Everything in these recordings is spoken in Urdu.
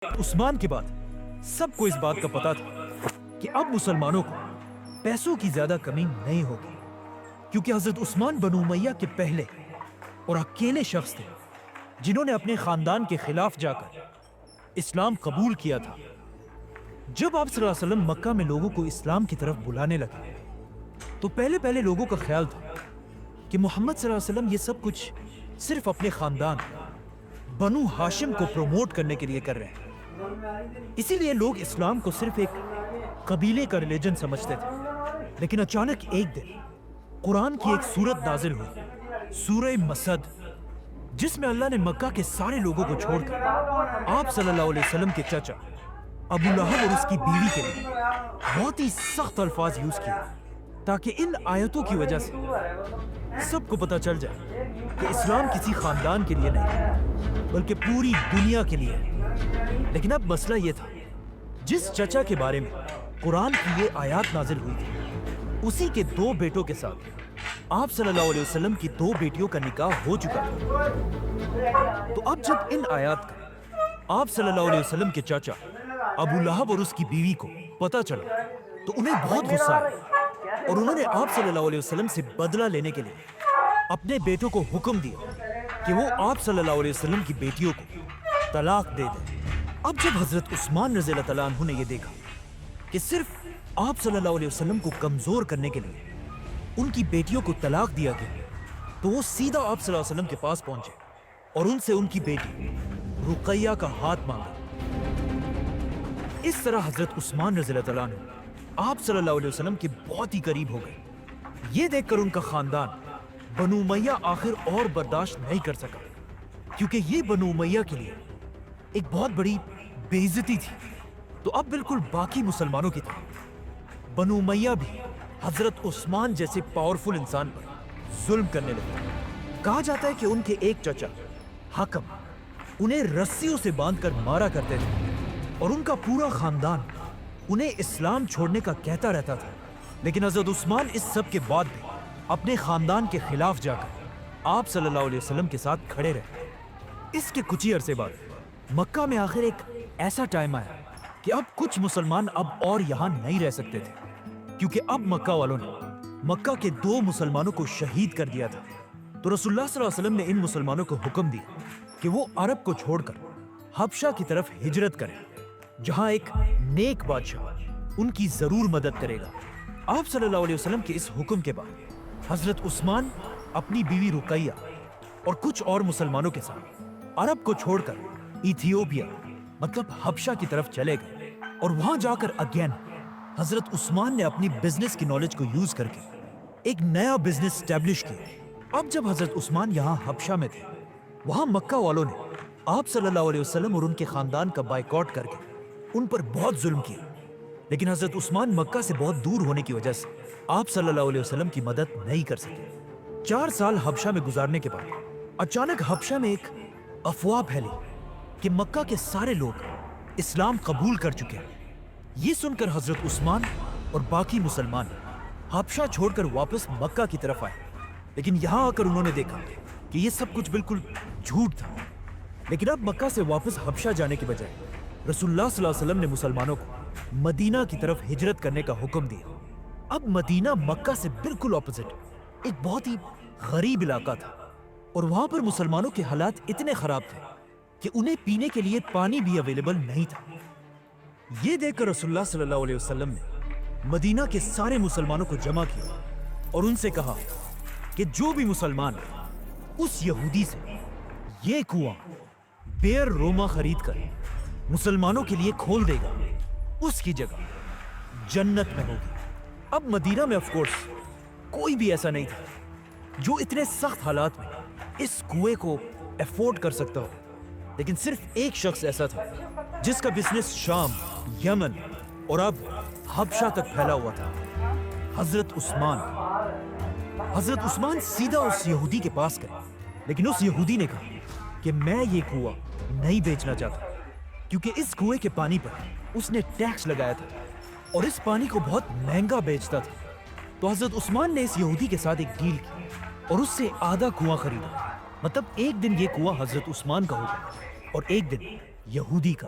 عثمان کے بعد سب کو اس بات کا پتا تھا کہ اب مسلمانوں کو پیسوں کی زیادہ کمی نہیں ہوگی، کیونکہ حضرت عثمان بنو امیہ کے پہلے اور اکیلے شخص تھے جنہوں نے اپنے خاندان کے خلاف جا کر اسلام قبول کیا تھا۔ جب آپ صلی اللہ علیہ وسلم مکہ میں لوگوں کو اسلام کی طرف بلانے لگے تو پہلے لوگوں کا خیال تھا کہ محمد صلی اللہ علیہ وسلم یہ سب کچھ صرف اپنے خاندان بنو ہاشم کو پروموٹ کرنے کے لیے کر رہے ہیں، اسی لیے لوگ اسلام کو صرف ایک قبیلے کا ریلیجن سمجھتے تھے۔ لیکن اچانک ایک دن قرآن کی ایک سورت نازل ہوئی، سورہ مسد، جس میں اللہ نے مکہ کے سارے لوگوں کو چھوڑ کر آپ صلی اللہ علیہ وسلم کے چچا ابو لہب اور اس کی بیوی کے لیے بہت ہی سخت الفاظ یوز کیے، تاکہ ان آیتوں کی وجہ سے سب کو پتہ چل جائے کہ اسلام کسی خاندان کے لیے نہیں بلکہ پوری دنیا کے لیے ہے۔ لیکن اب مسئلہ یہ تھا، جس چچا کے بارے میں قرآن کی یہ آیات نازل ہوئی تھی، اسی کے 2 بیٹوں کے ساتھ آپ صلی اللہ علیہ وسلم کی 2 بیٹیوں کا نکاح ہو چکا تھا۔ تو اب جب ان آیات کا آپ صلی اللہ علیہ وسلم کے چاچا ابو لہب اور اس کی بیوی کو پتہ چلا تو انہیں بہت غصہ آیا، اور انہوں نے آپ صلی اللہ علیہ وسلم سے بدلہ لینے کے لیے اپنے بیٹوں کو حکم دیا کہ وہ آپ صلی اللہ علیہ وسلم کی بیٹیوں کو طلاق دے دیں۔ اب جب حضرت عثمان رضی اللہ تعالیٰ عنہ نے یہ دیکھا کہ صرف آپ صلی اللہ علیہ وسلم کو کمزور کرنے کے لیے ان کی بیٹیوں کو طلاق دیا گیا، تو وہ سیدھا آپ صلی اللہ علیہ وسلم کے پاس پہنچے اور ان سے ان کی بیٹی رقیہ کا ہاتھ مانگا۔ اس طرح حضرت عثمان رضی اللہ تعالیٰ عنہ آپ صلی اللہ علیہ وسلم کے بہت ہی قریب ہو گئے۔ یہ دیکھ کر ان کا خاندان بنو امیہ آخر اور برداشت نہیں کر سکا، کیونکہ یہ بنو امیہ کے لیے ایک بہت بڑی بے عزتی تھی۔ تو اب بالکل باقی مسلمانوں کی طرح بنو امیہ بھی حضرت عثمان جیسے پاورفل انسان پر ظلم کرنے لگے۔ کہا جاتا ہے کہ ان کے ایک چچا حکم انہیں رسیوں سے باندھ کر مارا کرتے تھے، اور ان کا پورا خاندان انہیں اسلام چھوڑنے کا کہتا رہتا تھا۔ لیکن حضرت عثمان اس سب کے بعد بھی اپنے خاندان کے خلاف جا کر آپ صلی اللہ علیہ وسلم کے ساتھ کھڑے رہے۔ اس کے کچھ ہی عرصے بعد مکہ میں آخر ایک ایسا ٹائم آیا کہ اب کچھ مسلمان اب اور یہاں نہیں رہ سکتے تھے، کیونکہ اب مکہ والوں نے مکہ کے 2 مسلمانوں کو شہید کر دیا تھا۔ تو رسول اللہ صلی اللہ علیہ وسلم نے ان مسلمانوں کو حکم دیا کہ وہ عرب کو چھوڑ کر حبشہ کی طرف ہجرت کریں، جہاں ایک نیک بادشاہ ان کی ضرور مدد کرے گا۔ آپ صلی اللہ علیہ وسلم کے اس حکم کے بعد حضرت عثمان اپنی بیوی رقیہ اور کچھ اور مسلمانوں کے ساتھ عرب کو چھوڑ کر ایتھیوپیا مطلب حبشہ کی طرف چلے گئے، اور وہاں جا کر اگین حضرت عثمان نے اپنی بزنس کی نالج کو یوز کر کے ایک نیا بزنس اسٹیبلش کیا۔ اب جب حضرت عثمان یہاں حبشہ میں تھے، وہاں مکہ والوں نے آپ صلی اللہ علیہ وسلم اور ان کے خاندان کا بائیکاٹ کر کے ان پر بہت ظلم کیا۔ لیکن حضرت عثمان مکہ سے بہت دور ہونے کی وجہ سے آپ صلی اللہ علیہ وسلم کی مدد نہیں کر سکے۔ 4 سال حبشہ میں گزارنے کے بعد اچانک حبشہ میں ایک افواہ پھیلی کہ مکہ کے سارے لوگ اسلام قبول کر چکے ہیں۔ یہ سن کر حضرت عثمان اور باقی مسلمان حبشہ چھوڑ کر واپس مکہ کی طرف آئے، لیکن یہاں آ کر انہوں نے دیکھا کہ یہ سب کچھ بالکل جھوٹ تھا۔ لیکن اب مکہ سے واپس حبشہ جانے کے بجائے رسول اللہ صلی اللہ علیہ وسلم نے مسلمانوں کو مدینہ کی طرف ہجرت کرنے کا حکم دیا۔ اب مدینہ مکہ سے بالکل اپوزٹ ایک بہت ہی غریب علاقہ تھا، اور وہاں پر مسلمانوں کے حالات اتنے خراب تھے کہ انہیں پینے کے لیے پانی بھی اویلیبل نہیں تھا۔ یہ دیکھ کر رسول اللہ صلی اللہ علیہ وسلم نے مدینہ کے سارے مسلمانوں کو جمع کیا اور ان سے کہا کہ جو بھی مسلمان اس یہودی سے یہ کنواں بیر روما خرید کر مسلمانوں کے لیے کھول دے گا، اس کی جگہ جنت میں ہوگی۔ اب مدینہ میں آف کورس کوئی بھی ایسا نہیں تھا جو اتنے سخت حالات میں اس کنویں کو افورڈ کر سکتا ہو، لیکن صرف ایک شخص ایسا تھا جس کا بزنس شام، یمن اور اب حبشہ تک پھیلا ہوا تھا، حضرت عثمان۔ حضرت عثمان سیدھا اس یہودی کے پاس گئے، لیکن اس یہودی نے کہا کہ میں یہ کنواں نہیں بیچنا چاہتا، کیونکہ اس کنویں کے پانی پر اس نے ٹیکس لگایا تھا اور اس پانی کو بہت مہنگا بیچتا تھا۔ تو حضرت عثمان نے اس یہودی کے ساتھ ایک ڈیل کی اور اس سے آدھا کنواں خریدا، مطلب ایک دن یہ کنواں حضرت عثمان کا ہوگا اور ایک دن یہودی کا۔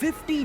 50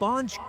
5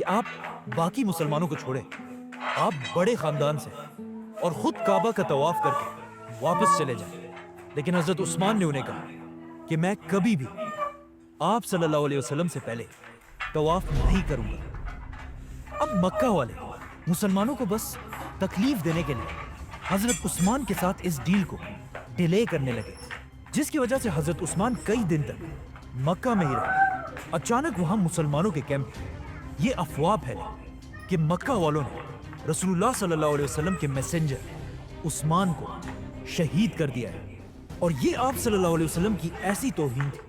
کہ آپ باقی مسلمانوں کو چھوڑیں، آپ بڑے خاندان سے اور خود کعبہ کا طواف کر کے واپس چلے جائیں۔ لیکن حضرت عثمان نے انہیں کہا کہ میں کبھی بھی آپ صلی اللہ علیہ وسلم سے پہلے طواف نہیں کروں گا۔ اب مکہ والے مسلمانوں کو بس تکلیف دینے کے لیے حضرت عثمان کے ساتھ اس ڈیل کو ڈیلے کرنے لگے، جس کی وجہ سے حضرت عثمان کئی دن تک مکہ میں ہی رہے۔ اچانک وہاں مسلمانوں کے کیمپ یہ افواہ پھیلے کہ مکہ والوں نے رسول اللہ صلی اللہ علیہ وسلم کے میسنجر عثمان کو شہید کر دیا ہے، اور یہ آپ صلی اللہ علیہ وسلم کی ایسی توہین تھی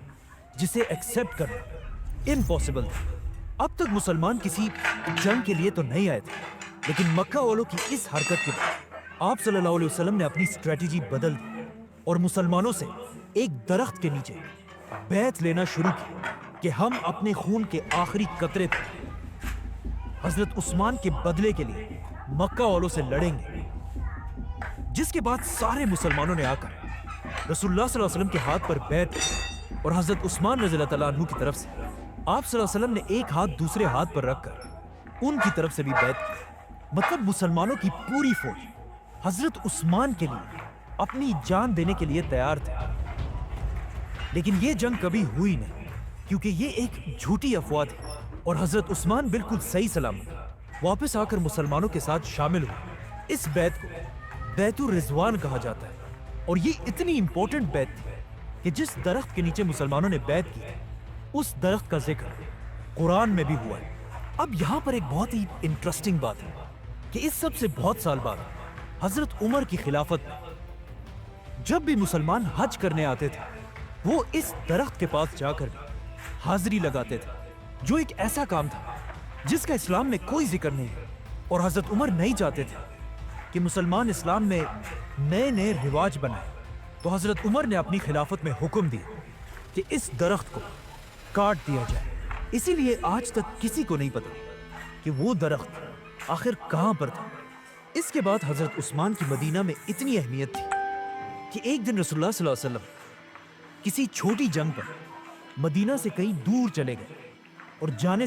جسے ایکسیپٹ کرنا امپاسبل تھا۔ اب تک مسلمان کسی جنگ کے لیے تو نہیں آئے تھے، لیکن مکہ والوں کی اس حرکت کے بعد آپ صلی اللہ علیہ وسلم نے اپنی اسٹریٹجی بدل دی اور مسلمانوں سے ایک درخت کے نیچے بیعت لینا شروع کی کہ ہم اپنے خون کے آخری قطرے تک حضرت عثمان کے بدلے کے لیے مکہ والوں سے لڑیں گے۔ جس کے بعد سارے مسلمانوں نے آ کر رسول اللہ صلی اللہ علیہ وسلم کے ہاتھ پر بیعت کی، اور حضرت عثمان رضی اللہ تعالیٰ عنہ کی طرف سے آپ صلی اللہ علیہ وسلم نے ایک ہاتھ دوسرے ہاتھ پر رکھ کر ان کی طرف سے بھی بیعت کی۔ مطلب مسلمانوں کی پوری فوج حضرت عثمان کے لیے اپنی جان دینے کے لیے تیار تھے۔ لیکن یہ جنگ کبھی ہوئی نہیں، کیونکہ یہ ایک جھوٹی افواہ تھی، اور حضرت عثمان بالکل صحیح سلامت واپس آ کر مسلمانوں کے ساتھ شامل ہوئے۔ اس بیعت کو بیعت الرضوان کہا جاتا ہے، اور یہ اتنی امپورٹنٹ بیعت تھی کہ جس درخت کے نیچے مسلمانوں نے بیعت کی اس درخت کا ذکر قرآن میں بھی ہوا ہے۔ اب یہاں پر ایک بہت ہی انٹرسٹنگ بات ہے کہ اس سب سے بہت سال بعد حضرت عمر کی خلافت میں جب بھی مسلمان حج کرنے آتے تھے، وہ اس درخت کے پاس جا کر بھی حاضری لگاتے تھے، جو ایک ایسا کام تھا جس کا اسلام میں کوئی ذکر نہیں ہے۔ اور حضرت عمر نہیں چاہتے تھے کہ مسلمان اسلام میں نئے نئے رواج بنائیں، تو حضرت عمر نے اپنی خلافت میں حکم دیا کہ اس درخت کو کاٹ دیا جائے۔ اسی لیے آج تک کسی کو نہیں پتا کہ وہ درخت آخر کہاں پر تھا۔ اس کے بعد حضرت عثمان کی مدینہ میں اتنی اہمیت تھی کہ ایک دن رسول اللہ صلی اللہ علیہ وسلم کسی چھوٹی جنگ پر مدینہ سے کہیں دور چلے گئے، اور جانے